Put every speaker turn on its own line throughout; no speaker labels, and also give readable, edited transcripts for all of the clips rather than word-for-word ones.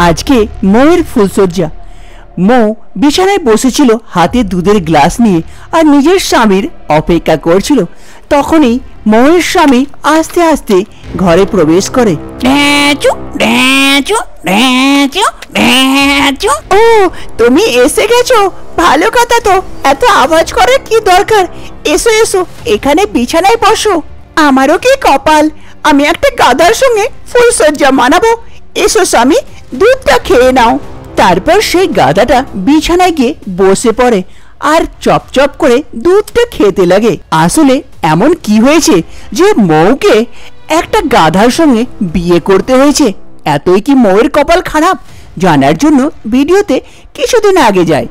আজকে মৌয়ের ফুলসজ্জা। মৌ বিছানায় বসেছিল হাতে দুধের গ্লাস নিয়ে আর নিজের স্বামীর অপেক্ষা করছিল। তখনই মৌয়ের স্বামী আস্তে আস্তে ঘরে প্রবেশ করে। ও তুমি এসে গেছো, ভালো কথা তো। এত আওয়াজ করার কি দরকার? এসো এসো, এখানে বিছানায় বসো। আমারও কি কপাল, আমি একটা গাধার সঙ্গে ফুলসজ্জা মানাবো। এসো স্বামী, দুধটা খেয়ে নাও। তারপর সেই গাধাটা বিছানায় গিয়ে বসে পড়ে আর চপচপ করে দুধটা খেতে লাগে। আসলে এমন কি হয়েছে যে মৌকে একটা গাধার সঙ্গে বিয়ে করতে হয়েছে? এতই কি মৌয়ের কপাল খারাপ? জানার জন্য ভিডিওতে কিছুদিন আগে যায়।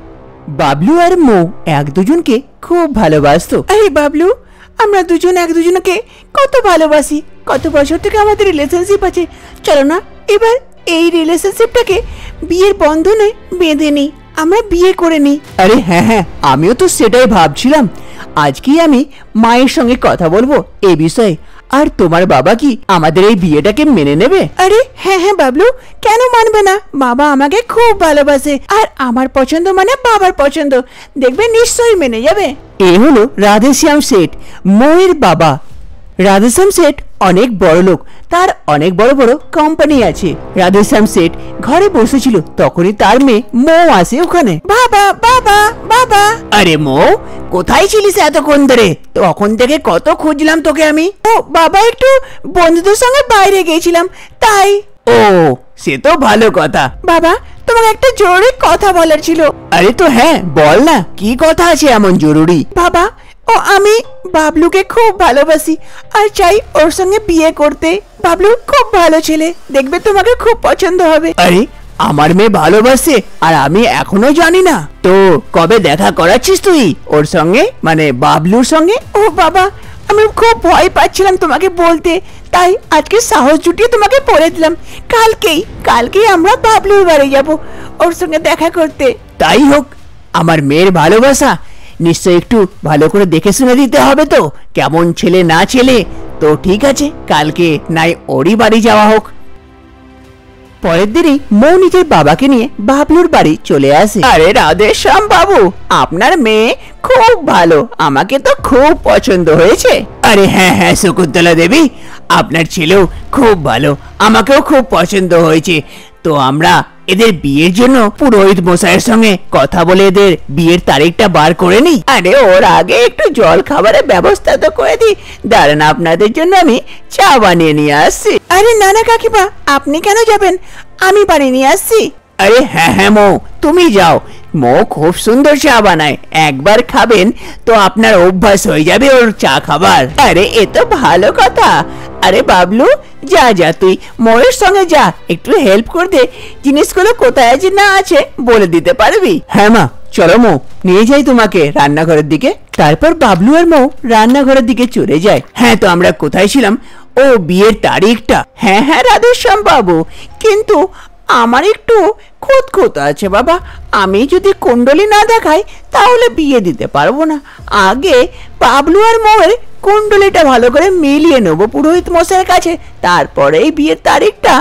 বাবলু আর মৌ এক দুজনকে খুব ভালোবাসতো। এই বাবলু, আমরা দুজন এক দুজনকে কত ভালোবাসি, কত বছর থেকে আমাদের রিলেশনশিপ আছে। চলো না এবার এই রিলেশনশিপটাকে বিয়ের বন্ধনে বেঁধে নিই, আমরা বিয়ে করে নিই। আরে হ্যাঁ হ্যাঁ, আমিও তো সেটাই ভাবছিলাম। আজকেই আমি মায়ের সঙ্গে কথা বলবো এই বিষয়ে। আর তোমার বাবা কি আমাদের এই বিয়েটাকে মেনে নেবে? আরে হ্যাঁ হ্যাঁ বাবলু, কেন মানবে না? বাবা আমাকে খুব ভালোবাসে আর আমার পছন্দ মানে বাবার পছন্দ, দেখবে নিশ্চয়ই মেনে যাবে। এ হলো রাধেশ্যাম শেঠ, মৌয়ের বাবা। রাধেশ্যাম শেঠ অনেক বড় লোক, তার অনেক বড় বড় কোম্পানি আছে। রাধেশ্যাম শেঠ ঘরে বসেছিল, তখনই তার মেয়ে মৌ আসে ওখানে। বাবা বাবা বাবা। আরে মৌ, কোথায় ছিলিস এতক্ষণ ধরে? তখন থেকে কত খুঁজলাম তোকে আমি। ও বাবা, একটু বন্ধুদের সঙ্গে বাইরে গিয়েছিলাম তাই। ও সে তো ভালো কথা। বাবা, তোমাকে একটা জরুরি কথা বলার ছিল। আরে তো হ্যাঁ, বল না, কি কথা আছে এমন জরুরি? বাবা, ও আমি বাবলুকে খুব ভালোবাসি আর চাই ওর সঙ্গে বিয়ে করতে। বাবলু খুব ভালো ছেলে, দেখবে তোমাকে খুব পছন্দ হবে। আরে আমার মেয়ে ভালোবাসে আর আমি এখনো জানি না? তো কবে দেখা করাচ্ছিস তুই ওর সঙ্গে, মানে বাবলুর সঙ্গে? ও বাবা, আমি খুব ভয় পাচ্ছিলাম তোমাকে বলতে, তাই আজকে সাহস জুটিয়ে তোমাকে বলে দিলাম। কালকেই আমরা বাবলুর বাড়ি যাব ওর সঙ্গে দেখা করতে। তাই হোক, আমার মেয়ের ভালোবাসা নিশ্চয় একটু ভালো করে দেখে শুনে দিতে হবে তো, কেমন ছেলে না ছেলে। তো ঠিক আছে, কালকে নাই ওরই বাড়ি যাওয়া হোক। পরের দিনই মৌ নিজের বাবাকে নিয়ে বাবলুর বাড়ি চলে আসে। আরে রাধেশ্যাম বাবু, আপনার মেয়ে খুব ভালো, আমাকে তো খুব পছন্দ হয়েছে। আরে হ্যাঁ হ্যাঁ শকুন্তলা দেবী, আপনার ছেলেও খুব ভালো, আমাকেও খুব পছন্দ হয়েছে। তো আমরা এদের বিয়ের জন্য পুরোহিত মশাইয়ের সঙ্গে কথা বলে এদের বিয়ের তারিখটা বার করে নিই। আরে ওর আগে একটু জল খাবারের ব্যবস্থা তো করে দিই। দাঁড়ান, আপনাদের জন্য আমি চা বানিয়ে নিয়ে আসছি। আরে না না কাকিমা, আপনি কেন যাবেন? আমি বানিয়ে নিয়ে আসছি। আরে হ্যাঁ হ্যাঁ মৌ, তুমি যাও। মৌ খুব সুন্দর চা বানায়, একবার খাবেন তো আপনার অভ্যাস হয়ে যাবে ওর চা খাবার। আরে এ তো ভালো কথা। আরে বাবলু, যা যা, তুই মৌয়ের সঙ্গে যা, একটু হেল্প করে দে, জিনিসগুলো কোথায় আছে না আছে বলে দিতে পারবি? হ্যাঁ মা, চলো মৌ, নিয়ে যাই তোমাকে রান্নাঘরের দিকে। তারপর বাবলু আর মৌ রান্নাঘরের দিকে চলে যায়। হ্যাঁ, তো আমরা কোথায় ছিলাম? ও বিয়ের তারিখটা। হ্যাঁ হ্যাঁ রাধেশ্যাম বাবু, কিন্তু আমার একটু খুঁত আছে বাবা। আমি যদি কুণ্ডলী না দেখাই তাহলে বিয়ে দিতে পারবো না। আগে বাবলু আর মৌয়ের কুণ্ডলীটা ভালো করে মিলিয়ে নেবো পুরোহিত মশাইয়ের কাছে, তারপরে এই বিয়ের তারিখটা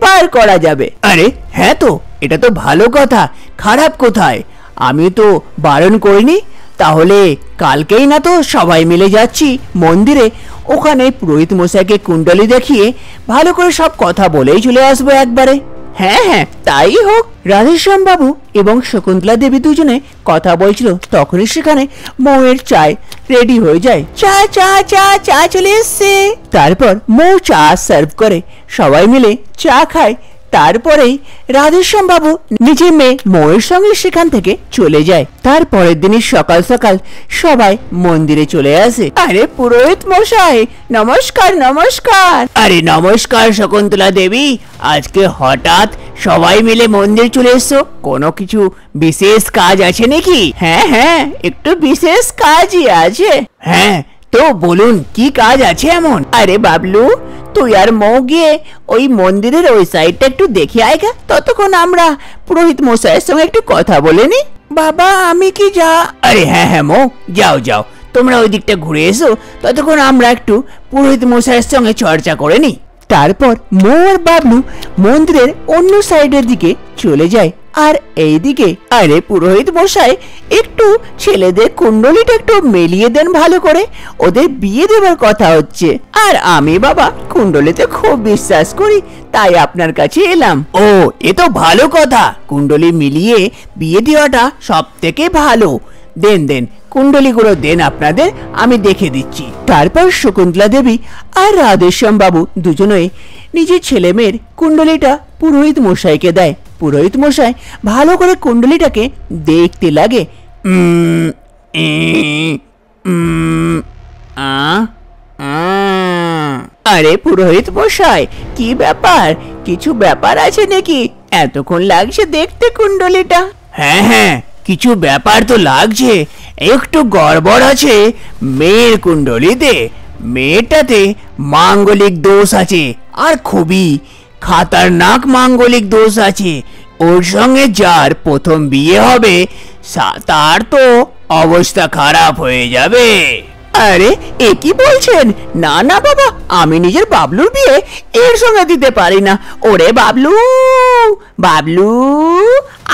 বার করা যাবে। আরে হ্যাঁ, তো এটা তো ভালো কথা, খারাপ কোথায়? আমি তো বারণ করিনি। তাহলে কালকেই না তো সবাই মিলে যাচ্ছি মন্দিরে, ওখানে পুরোহিত মশাইকে কুণ্ডলী দেখিয়ে ভালো করে সব কথা বলেই চলে আসবো একবারে। হ্যাঁ হ্যাঁ, তাই হোক। রাধেশ্যাম বাবু এবং শকুন্তলা দেবী দুজনে কথা বলছিল, তখনই সেখানে মৌয়ের চায় রেডি হয়ে যায়। চা চা চা চা চলে এসছে। তারপর মৌ চা সার্ভ করে, সবাই মিলে চা খায়। তারপরেই রাধেশ্যাম বাবু নিজের মেয়ে মৌয়ের সঙ্গে সেখান থেকে চলে যায়। তারপরের দিনই সকাল সকাল সবাই মন্দিরে চলে আসে। আরে পুরোহিত মশাই, নমস্কার নমস্কার। আরে নমস্কার শকুন্তলা দেবী, আজকে হঠাৎ সবাই মিলে মন্দির চলে এসছো, কোনো কিছু বিশেষ কাজ আছে নাকি? হ্যাঁ হ্যাঁ, একটু বিশেষ কাজই আছে। হ্যাঁ, তো বলুন কি কাজ আছে এমন? আরে বাবলু, তুই আর মৌ গিয়ে ওই মন্দিরের ওই সাইডটা একটু দেখে আয়গা, ততক্ষণ আমরা পুরোহিত মশাইয়ের সঙ্গে একটু কথা বলে নি। বাবা আমি কি যা? আরে হ্যাঁ হ্যাঁ মৌ, যাও যাও, তোমরা ওই দিকটা ঘুরে এসো, ততক্ষণ আমরা একটু পুরোহিত মশাইয়ের সঙ্গে চর্চা করে নি। তারপর মো আর বাবলু মন্দিরের অন্য সাইডের দিকে চলে যায়। আর এইদিকে আরে পুরোহিত মশাই একটু ছেলেদের কুণ্ডলিটা একটু মিলিয়ে দেন ভালো করে, ওদের বিয়ে দেওয়ার কথা হচ্ছে। আর আমি বাবা কুণ্ডলিতে খুব বিশ্বাস করি, তাই আপনার কাছে এলাম। ও এ তো ভালো কথা, কুণ্ডলি মিলিয়ে বিয়ে দেওয়াটা সব থেকে ভালো। দেন দেন কুণ্ডলিগুলো দেন আপনাদের, আমি দেখে দিচ্ছি। তারপর শকুন্তলা দেবী আর রাধেশ্যাম বাবু দুজনে নিজের ছেলে মেয়ের কুণ্ডলিটা পুরোহিত মশাইকে দেয়। পুরোহিত মশাই ভালো করে কুণ্ডলিটাকে দেখতে লাগে। আরে পুরোহিত মশাই কি ব্যাপার, কিছু ব্যাপার আছে নাকি? এতক্ষণ লাগছে দেখতে কুণ্ডলিটা। হ্যাঁ হ্যাঁ কিছু ব্যাপার তো লাগছে, একটু গড়বড় আছে মেয়ের কুণ্ডলিতে। মেয়েটাতে মাঙ্গলিক দোষ আছে, আর খুবই খাতারনাক মাঙ্গলিক দোষ আছে। ওর সঙ্গে যার প্রথম বিয়ে হবে তার তো অবস্থা খারাপ হয়ে যাবে। আরে এ কি বলছেন? না না বাবা, আমি নিজের বাবলুর বিয়ে এর সঙ্গে দিতে পারি না। ওরে বাবলু, বাবলু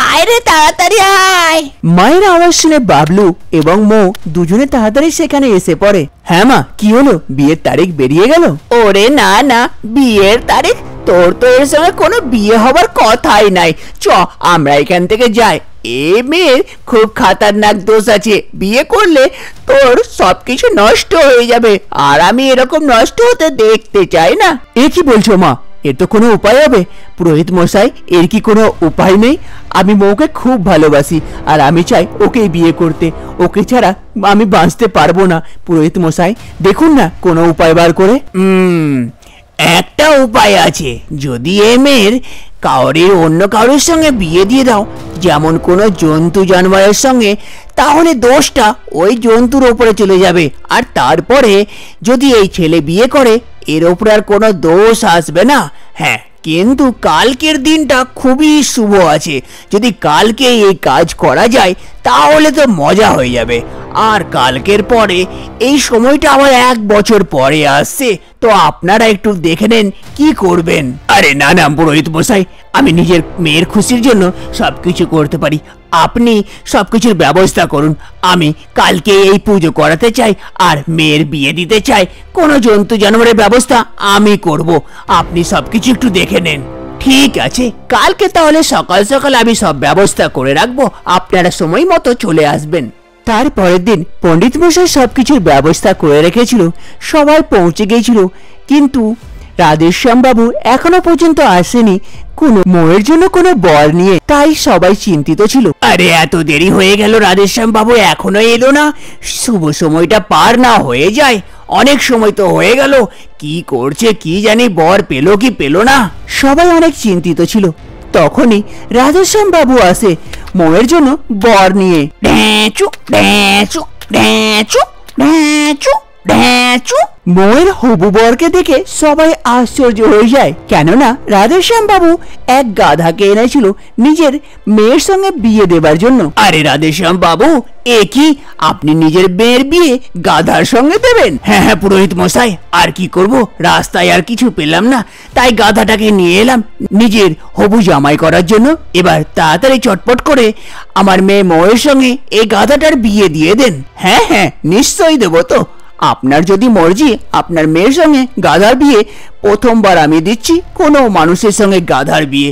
আয় রে, তাড়াতাড়ি আয়। মায়ের আওয়াজ শুনে বাবলু এবং মো দুজনে তাড়াতাড়ি সেখানে এসে পড়ে। হ্যাঁ মা, কি হলো? বিয়ের তারিখ বেরিয়ে গেল? ওরে না না, বিয়ের তারিখ? তোর তো এর সঙ্গে কোনো বিয়ে হবার কথাই নাই। চ আমরা এখান থেকে যাই। এ মেয়ের খুব খাতারনাক দোষ আছে, বিয়ে করলে তোর সবকিছু নষ্ট হয়ে যাবে, আর আমি এরকম নষ্ট হতে দেখতে চাই না। এ কি বলছো মা? এর তো কোনো উপায় হবে? পুরোহিত মশাই এর কি কোনো উপায় নেই? আমি মৌকে খুব ভালোবাসি, আর আমি চাই ওকেই বিয়ে করতে। ওকে ছাড়া আমি বাঁচতে পারবো না। পুরোহিত মশাই দেখুন না কোনো উপায় বার করে। একটা উপায় আছে, যদি এ মেয়ের অন্য কারোর সঙ্গে বিয়ে দিয়ে দাও, যেমন কোনো জন্তু জানোয়ারের সঙ্গে, তাহলে দোষটা ওই জন্তুর ওপরে চলে যাবে। আর তারপরে যদি এই ছেলে বিয়ে করে, এর ওপরে আর কোনো দোষ আসবে না। হ্যাঁ, কিন্তু কালকের দিনটা খুবই শুভ আছে। যদি কালকে এই কাজ করা যায় তাহলে তো মজা হয়ে যাবে। আর কালকের পরে এই সময়টা আবার 1 বছর পরে আসছে, তো আপনারা একটু দেখে নেন কি করবেন। আরে না না পুরোহিত মশাই, আমি নিজের মেয়ের খুশির জন্য সবকিছু করতে পারি, আপনি সবকিছুর ব্যবস্থা করুন। আমি কালকে এই পুজো করাতে চাই আর মেয়ের বিয়ে দিতে চাই। কোনো জন্তু জানোয়ারের ব্যবস্থা আমি করব, আপনি সবকিছু একটু দেখে নেন। ঠিক আছে, কালকে তাহলে সকাল সকাল আমি সব ব্যবস্থা করে রাখবো, আপনারা সময় মতো চলে আসবেন। তারপরের দিন পণ্ডিত মশাই সবকিছুর ব্যবস্থা করে রেখেছিল, সবাই পৌঁছে গিয়েছিল, কিন্তু রাধেশ্যাম বাবু এখনো পর্যন্ত আসেনি কোনো মোয়ের জন্য কোনো বর নিয়ে, তাই সবাই চিন্তিত ছিল। আরে এত দেরি হয়ে গেল, রাধেশ্যাম বাবু এখনো এলো না। শুভ সময়টা পার না হয়ে যায়, অনেক সময় তো হয়ে গেল। কি করছে কি জানি, বর পেলো কি পেলো না, সবাই অনেক চিন্তিত ছিল। তখনই রাধেশ্যাম বাবু আসে মোয়ের জন্য বর নিয়ে। মোয়ের হবু বরকে দেখে সবাই আশ্চর্য হয়ে যায়, কেননা রাধেশ্যাম বাবু এক গাধাকে এনেছিল নিজের মেয়ের সঙ্গে বিয়ে দেবার জন্য। আরে রাধেশ্যাম বাবু, এ কি, আপনি নিজের মেয়ের বিয়ে গাধার সঙ্গে দেবেন? হ্যাঁ হ্যাঁ পুরোহিত মশাই, আর কি করব, রাস্তায় আর কিছু পেলাম না, তাই গাধাটাকে নিয়ে এলাম নিজের হবু জামাই করার জন্য। এবার তাড়াতাড়ি চটপট করে আমার মেয়ে মোয়ের সঙ্গে এই গাধাটার বিয়ে দিয়ে দেন। হ্যাঁ হ্যাঁ নিশ্চয়ই দেবো তো, আপনার যদি মর্জি, আপনার মেয়ের সঙ্গে গাধার বিয়ে প্রথমবার আমি দিচ্ছি, কোনো মানুষের সঙ্গে গাধার বিয়ে।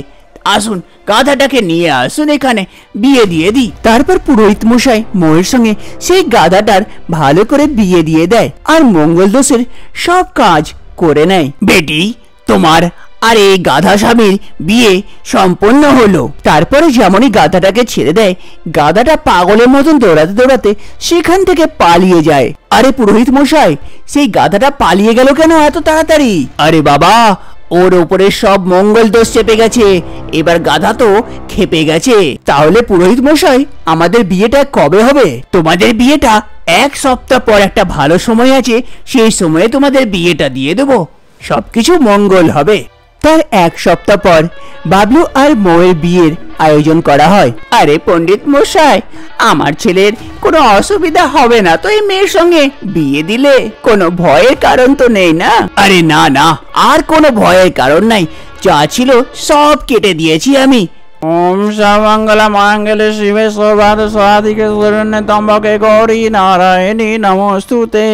আসুন গাধাটাকে নিয়ে আসুন, এখানে বিয়ে দিয়ে দিই। তারপর পুরোহিত মশাই মোয়ের সঙ্গে সেই গাধাটার ভালো করে বিয়ে দিয়ে দেয়, আর মঙ্গল দোষের সব কাজ করে নেয়। বেটি, তোমার আর এই গাধা স্বামীর বিয়ে সম্পন্ন হলো। তারপরে যেমনই গাধাটাকে ছেড়ে দেয়, গাধাটা পাগলের মতন দৌড়াতে দৌড়াতে সেখান থেকে পালিয়ে যায়। আরে পুরোহিত মশাই, সেই গাধাটা পালিয়ে গেল কেন এত তাড়াতাড়ি? আরে বাবা, ওর উপরে সব মঙ্গল দোষ চেপে গেছে, এবার গাধা তো খেপে গেছে। তাহলে পুরোহিত মশাই, আমাদের বিয়েটা কবে হবে? তোমাদের বিয়েটা 1 সপ্তাহ পর একটা ভালো সময় আছে, সেই সময়ে তোমাদের বিয়েটা দিয়ে দেবো, সবকিছু মঙ্গল হবে। তার 1 সপ্তাহ পর বাবলু আর মৌয়ের বিয়ের আয়োজন করা হয়। আরে পণ্ডিত মশাই, আমার ছেলের কোনো অসুবিধা হবে না তো এই মেয়ের সঙ্গে বিয়ে দিলে? কোনো ভয়ের কারণ তো নেই না? আরে না না, আর কোনো ভয়ের কারণ নাই, যা ছিল সব কেটে দিয়েছি আমি।
ওম সর্বমঙ্গল মঙ্গলে শিবে সর্বার্থ সাধিকে শরণ্যে ত্র্যম্বকে গৌরী নারায়ণী নমস্তুতে।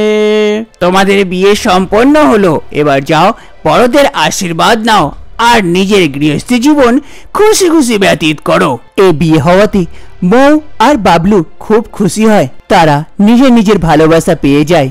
তোমাদের বিয়ে সম্পন্ন হলো, এবার যাও বড়দের আশীর্বাদ নাও আর নিজের গৃহস্থী জীবন খুশি খুশি ব্যতীত করো। এই বিয়ে হওয়াতে মৌ আর বাবলু খুব খুশি হয়, তারা নিজের ভালোবাসা পেয়ে যায়।